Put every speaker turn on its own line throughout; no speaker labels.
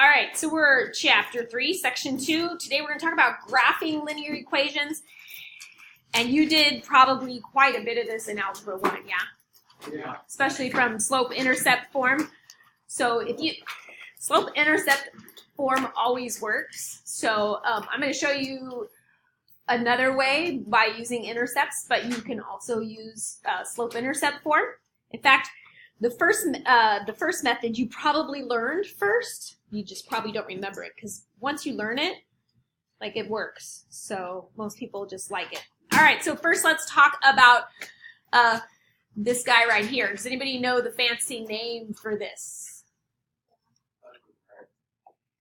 All right, so we're chapter 3, section 2. Today we're going to talk about graphing linear equations. And you did probably quite a bit of this in Algebra 1, yeah? Yeah. Especially from slope-intercept form. So if you, slope-intercept form always works. So I'm going to show you another way by using intercepts, but you can also use slope-intercept form. In fact, the first method you probably learned first. You just probably don't remember it because once you learn it, like it works. So most people just like it. All right, so first let's talk about this guy right here. Does anybody know the fancy name for this?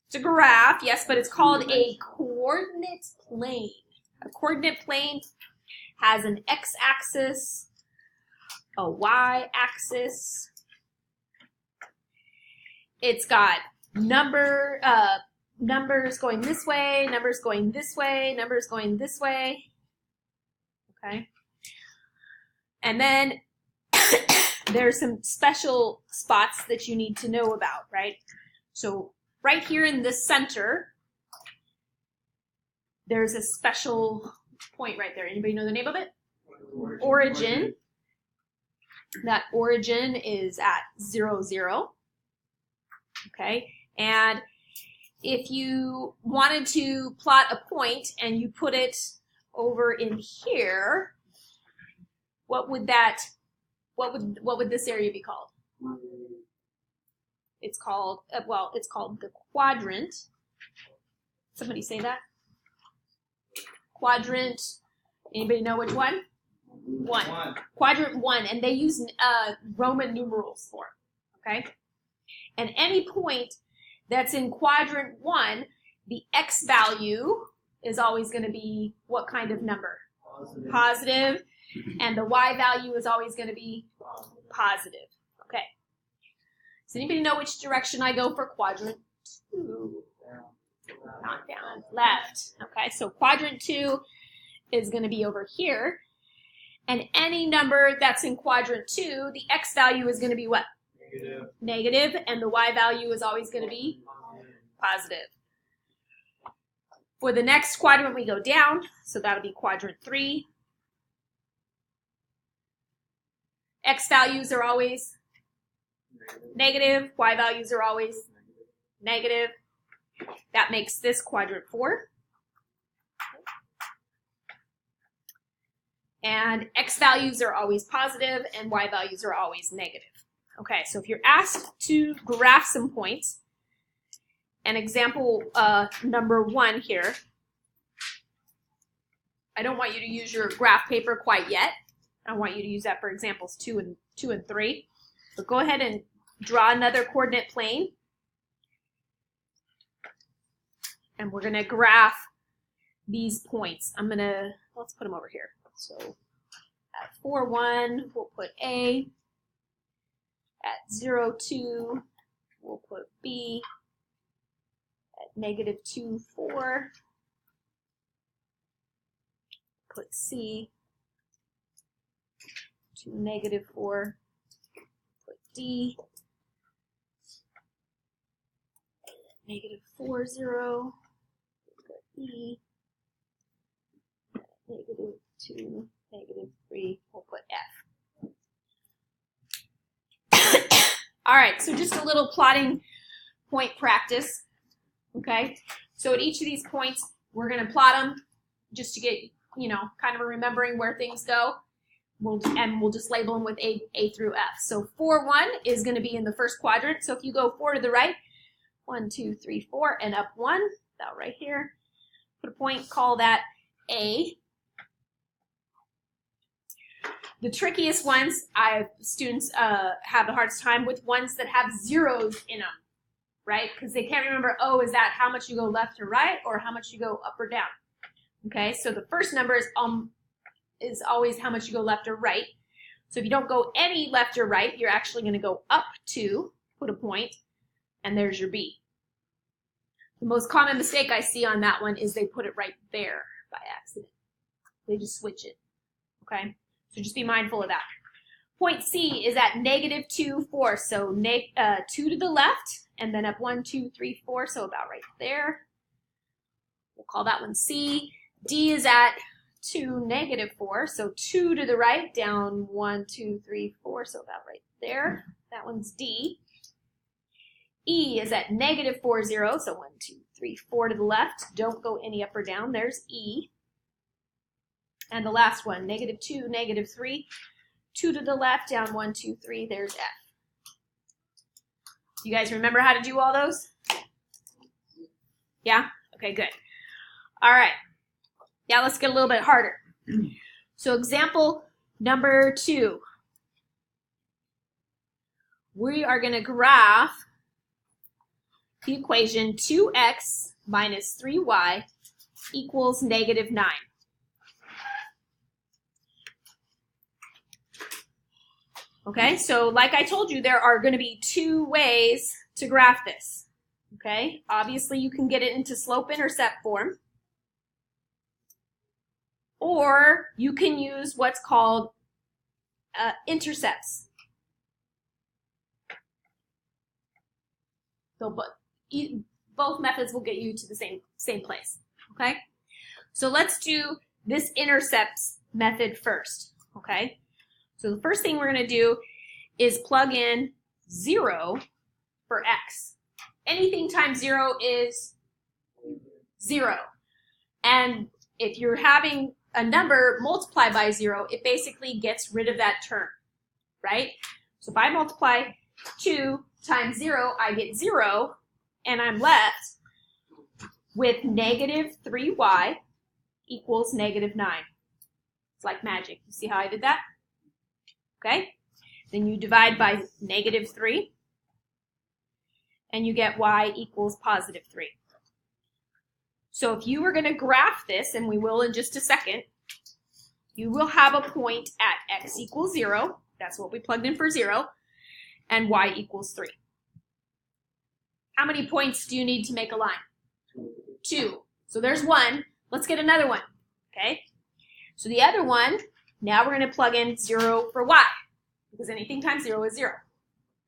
It's a graph, yes, but it's called a coordinate plane. A coordinate plane has an x-axis, a y-axis. It's got numbers going this way, numbers going this way, numbers going this way. Okay. And then there's some special spots that you need to know about, right? So right here in the center, there's a special point right there. Anybody know the name of it? Origin. That origin is at 0, 0. Okay, and if you wanted to plot a point and you put it over in here, what would this area be called? It's called it's called the quadrant. Somebody say that? Quadrant. Anybody know which one? One. Quadrant 1, and they use Roman numerals for it. Okay. And any point that's in quadrant 1, the x value is always going to be what kind of number? Positive. And the y value is always going to be positive. Okay. Does anybody know which direction I go for quadrant 2? Not down. Left. Okay, so quadrant 2 is going to be over here. And any number that's in quadrant 2, the x value is going to be what? Negative, and the y value is always going to be positive. For the next quadrant, we go down, so that'll be quadrant 3. X values are always negative, y values are always negative. That makes this quadrant 4. And x values are always positive, and y values are always negative. Okay, so if you're asked to graph some points, and example number 1 here, I don't want you to use your graph paper quite yet. I want you to use that for examples 2 and 3. So go ahead and draw another coordinate plane. And we're going to graph these points. Let's put them over here. So at 4, 1, we'll put A. At 0, 2, we'll put B. At negative 2, 4, put C. To negative 4, put D. At negative 4, 0, put E. At negative 2, negative 3, we'll put F. All right, so just a little plotting point practice, okay? So at each of these points, we're going to plot them just to get, kind of remembering where things go. We'll just label them with A through F. So 4, 1 is going to be in the first quadrant. So if you go 4 to the right, 1, 2, 3, 4, and up 1, that right here, put a point, call that A. The trickiest ones, students have the hardest time with ones that have zeros in them, right? Because they can't remember, is that how much you go left or right, or how much you go up or down? Okay, so the first number is always how much you go left or right. So if you don't go any left or right, you're actually going to go up 2, put a point, and there's your B. The most common mistake I see on that one is they put it right there by accident. They just switch it, okay? So just be mindful of that. Point C is at negative 2, 4. So 2 to the left and then up 1, 2, 3, 4, so about right there. We'll call that one C. D is at 2, -4, so 2 to the right, down 1, 2, 3, 4, so about right there. That one's D. E is at -4, 0, so 1, 2, 3, 4 to the left. Don't go any up or down. There's E. And the last one, -2, -3, 2 to the left, down 1, 2, 3, there's F. You guys remember how to do all those? Yeah? Okay, good. All right. Now let's get a little bit harder. So example number 2. We are going to graph the equation 2x minus 3y equals -9. Okay, so like I told you, there are going to be 2 ways to graph this. Okay, obviously you can get it into slope-intercept form, or you can use what's called intercepts. So both methods will get you to the same place. Okay, so let's do this intercepts method first. Okay. So the first thing we're going to do is plug in 0 for x. Anything times 0 is 0. And if you're having a number multiply by 0, it basically gets rid of that term, right? So if I multiply 2 times 0, I get 0, and I'm left with -3y equals -9. It's like magic. You see how I did that? Okay, then you divide by -3, and you get y equals +3. So if you were going to graph this, and we will in just a second, you will have a point at x equals 0, that's what we plugged in for 0, and y equals 3. How many points do you need to make a line? 2. So there's 1. Let's get another one, okay? So the other one, now we're going to plug in 0 for y, because anything times 0 is 0,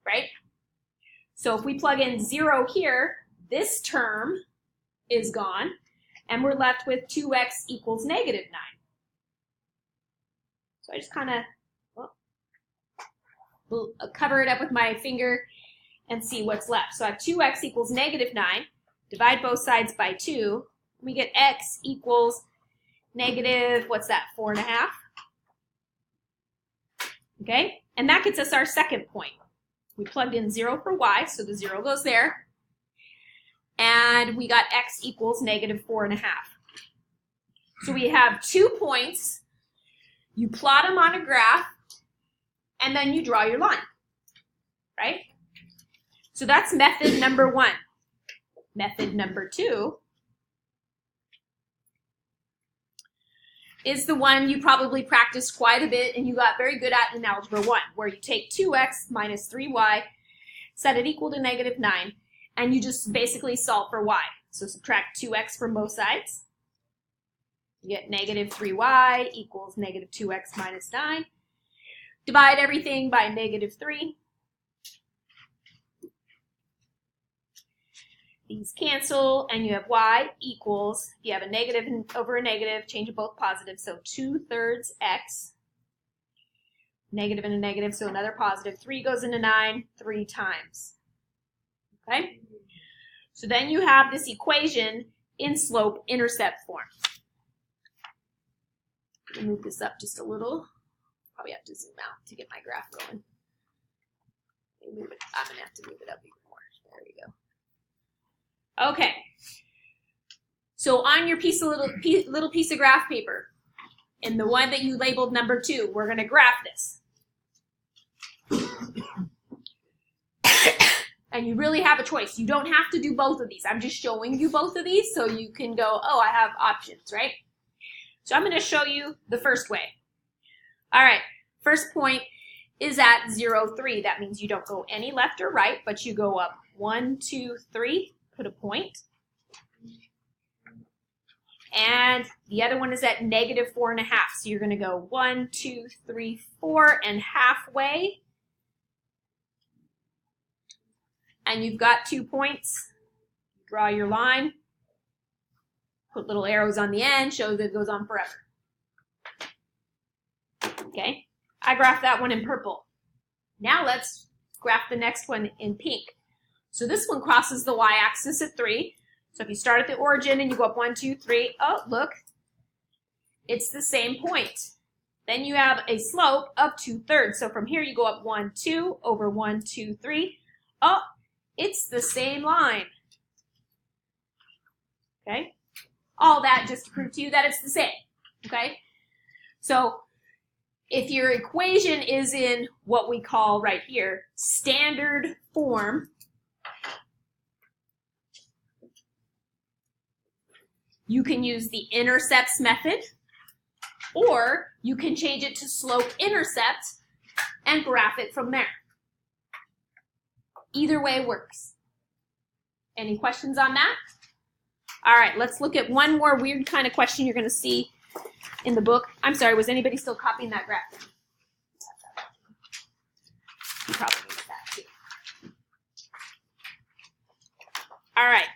right? So if we plug in 0 here, this term is gone, and we're left with 2x equals -9. So I just kind of will cover it up with my finger and see what's left. So I have 2x equals -9, divide both sides by 2, and we get x equals negative, what's that, 4.5? Okay, and that gets us our second point. We plugged in 0 for y, so the 0 goes there. And we got x equals -4.5. So we have 2 points. You plot them on a graph, and then you draw your line, right? So that's method number 1. Method number 2 is the one you probably practiced quite a bit and you got very good at in Algebra 1, where you take 2x minus 3y, set it equal to -9, and you just basically solve for y. So subtract 2x from both sides. You get -3y equals -2x minus 9. Divide everything by -3. These cancel, and you have y equals, if you have a negative over a negative, change them both positive, so 2/3 x, negative and a negative, so another positive. 3 goes into 9 3 times. Okay? So then you have this equation in slope-intercept form. Let me move this up just a little. Probably have to zoom out to get my graph going. I'm going to have to move it up even more. There we go. Okay, so on your little piece of graph paper, in the one that you labeled number 2, we're going to graph this. And you really have a choice. You don't have to do both of these. I'm just showing you both of these so you can go, oh, I have options, right? So I'm going to show you the first way. All right, first point is at 0, 3. That means you don't go any left or right, but you go up 1, 2, 3. Put a point. And the other one is at -4.5. So you're going to go 1, 2, 3, 4, and halfway. and you've got 2 points. Draw your line, put little arrows on the end, show that it goes on forever. Okay, I graphed that one in purple. Now let's graph the next one in pink. So this one crosses the y-axis at 3. So if you start at the origin and you go up 1, 2, 3, oh, look, it's the same point. Then you have a slope of 2/3. So from here you go up 1, 2, over 1, 2, 3. Oh, it's the same line. Okay? All that just to prove to you that it's the same. Okay? So if your equation is in what we call right here standard form, you can use the intercepts method, or you can change it to slope-intercept and graph it from there. Either way works. Any questions on that? All right, let's look at one more weird kind of question you're going to see in the book. I'm sorry, was anybody still copying that graph? You probably need that too. All right.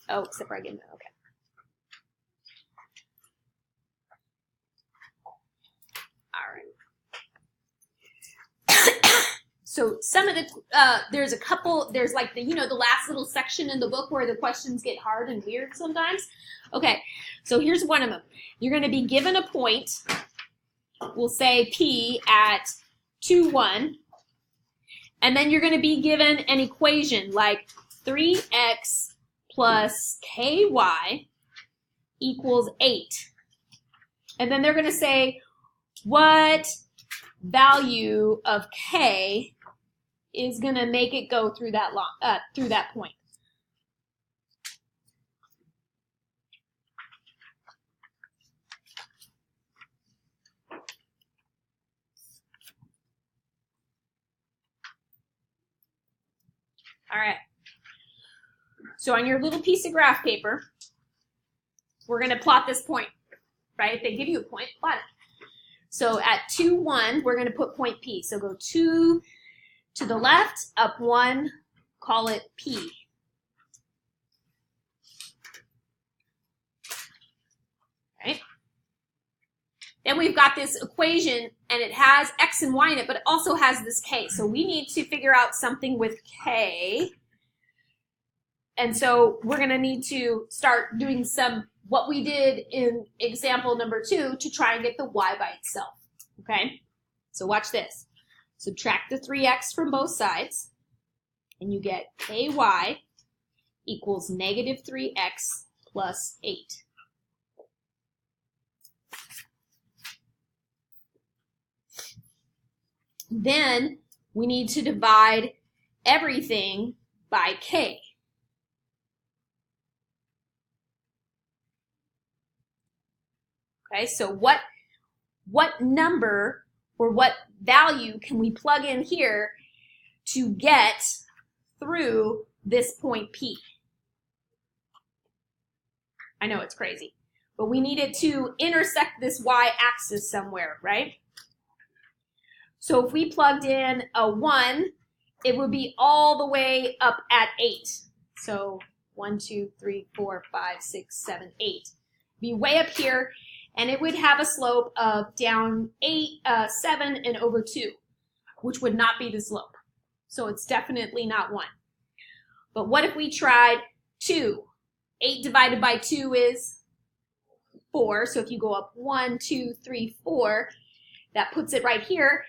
Oh, except for I get it. Okay. So some of the, there's a couple, there's like the, the last little section in the book where the questions get hard and weird sometimes. Okay, so here's one of them. You're going to be given a point, we'll say P at 2, 1, and then you're going to be given an equation like 3x plus ky equals 8. And then they're going to say, what value of k is going to make it go through that point. All right. So on your little piece of graph paper, we're going to plot this point, right? If they give you a point, plot it. So at 2, 1, we're going to put point P. So go 2 to the left, up 1, call it P. Right? Then we've got this equation, and it has x and y in it, but it also has this k. So we need to figure out something with k. And so we're going to need to start doing what we did in example number 2 to try and get the y by itself. Okay? So watch this. Subtract the 3x from both sides, and you get ky equals negative 3x plus 8. Then we need to divide everything by k. Okay, so what number or what value can we plug in here to get through this point P? I know it's crazy, but we needed to intersect this y-axis somewhere, right? So if we plugged in a 1, it would be all the way up at 8. So 1, 2, 3, 4, 5, 6, 7, 8. Be way up here, and it would have a slope of down 7 and over 2, which would not be the slope. So it's definitely not 1. But what if we tried 2? 8 divided by 2 is 4. So if you go up 1, 2, 3, 4, that puts it right here.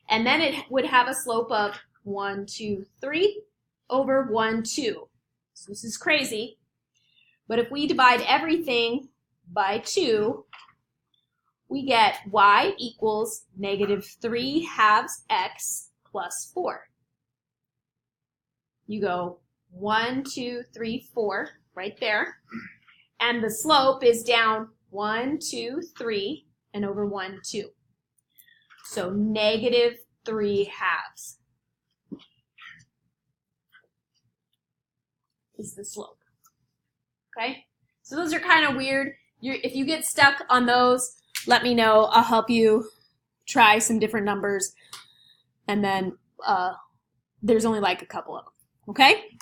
And then it would have a slope of 1, 2, 3 over 1, 2. So this is crazy. But if we divide everything by 2, we get y equals negative 3/2 x plus 4. You go 1, 2, 3, 4 right there. And the slope is down 1, 2, 3 and over 1, 2. So negative 3/2 is the slope. Okay? So those are kind of weird. If you get stuck on those, let me know. I'll help you try some different numbers. And then there's only like a couple of them. Okay?